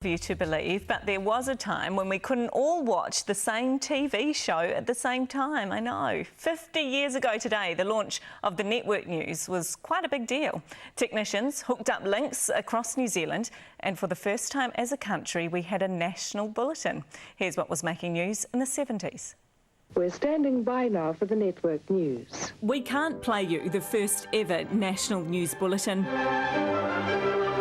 You to believe, but there was a time when we couldn't all watch the same TV show at the same time. I know. 50 years ago today, the launch of the network news was quite a big deal. Technicians hooked up links across New Zealand, and for the first time as a country, we had a national bulletin. Here's what was making news in the 70s. We're standing by now for the network news. We can't play you the first ever national news bulletin.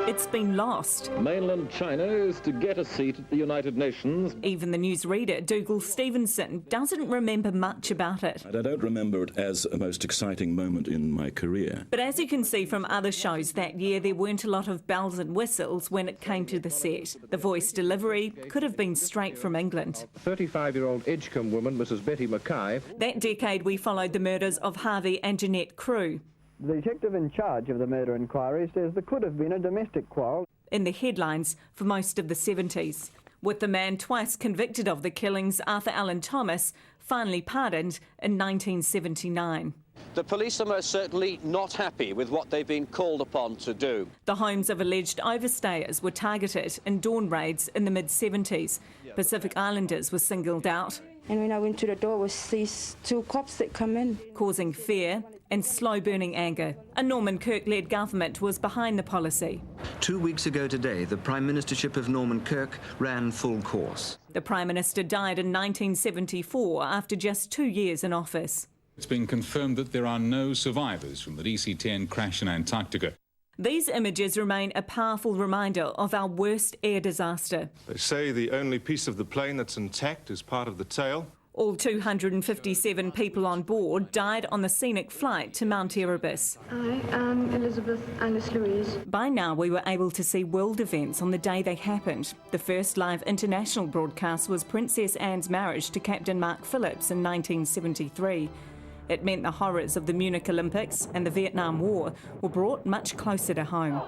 It's been lost. Mainland China is to get a seat at the United Nations. Even the newsreader, Dougal Stevenson, doesn't remember much about it. I don't remember it as a most exciting moment in my career. But as you can see from other shows that year, there weren't a lot of bells and whistles when it came to the set. The voice delivery could have been straight from England. 35-year-old Edgecombe woman, Mrs. Betty Mackay. That decade, we followed the murders of Harvey and Jeanette Crew. The detective in charge of the murder inquiry says there could have been a domestic quarrel. In the headlines for most of the 70s, with the man twice convicted of the killings, Arthur Allen Thomas, finally pardoned in 1979. The police are most certainly not happy with what they've been called upon to do. The homes of alleged overstayers were targeted in dawn raids in the mid-70s. Pacific Islanders were singled out. And when I went to the door, was these two cops that come in, causing fear and slow-burning anger. A Norman Kirk-led government was behind the policy. 2 weeks ago today, the Prime Ministership of Norman Kirk ran full course. The Prime Minister died in 1974 after just 2 years in office. It's been confirmed that there are no survivors from the DC-10 crash in Antarctica. These images remain a powerful reminder of our worst air disaster. They say the only piece of the plane that's intact is part of the tail. All 257 people on board died on the scenic flight to Mount Erebus. I am Elizabeth Alice Louise. By now, we were able to see world events on the day they happened. The first live international broadcast was Princess Anne's marriage to Captain Mark Phillips in 1973. It meant the horrors of the Munich Olympics and the Vietnam War were brought much closer to home.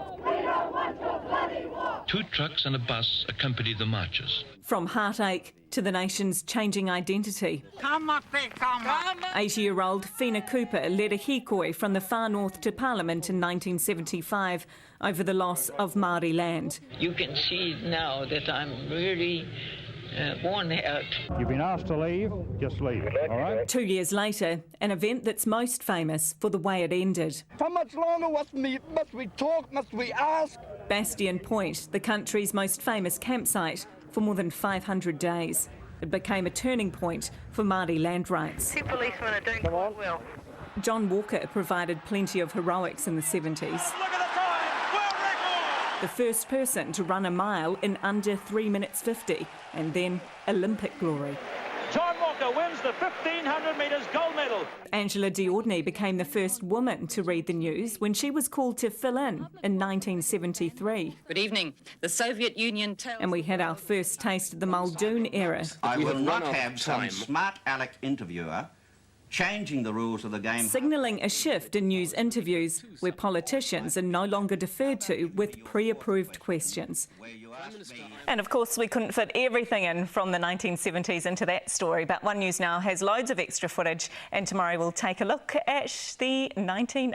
2 trucks and a bus accompanied the marchers. From heartache to the nation's changing identity. 80-year-old Fina Cooper led a hikoi from the far north to Parliament in 1975 over the loss of Māori land. You can see now that I'm really worn out. You've been asked to leave, just leave, all right? 2 years later, an event that's most famous for the way it ended. How much longer must we talk, must we ask? Bastion Point, the country's most famous campsite, for more than 500 days. It became a turning point for Māori land rights. Two policemen are doing quite well. John Walker provided plenty of heroics in the 70s. The first person to run a mile in under 3 minutes 50, and then Olympic glory. John Walker wins the 1,500 metres gold medal. Angela Diordney became the first woman to read the news when she was called to fill in 1973. Good evening. The Soviet Union tells... And we had our first taste of the Muldoon era. I will not have some smart aleck interviewer changing the rules of the game. Signalling a shift in news interviews where politicians are no longer deferred to with pre-approved questions. And of course, we couldn't fit everything in from the 1970s into that story, but One News Now has loads of extra footage, and tomorrow we'll take a look at the 1980s.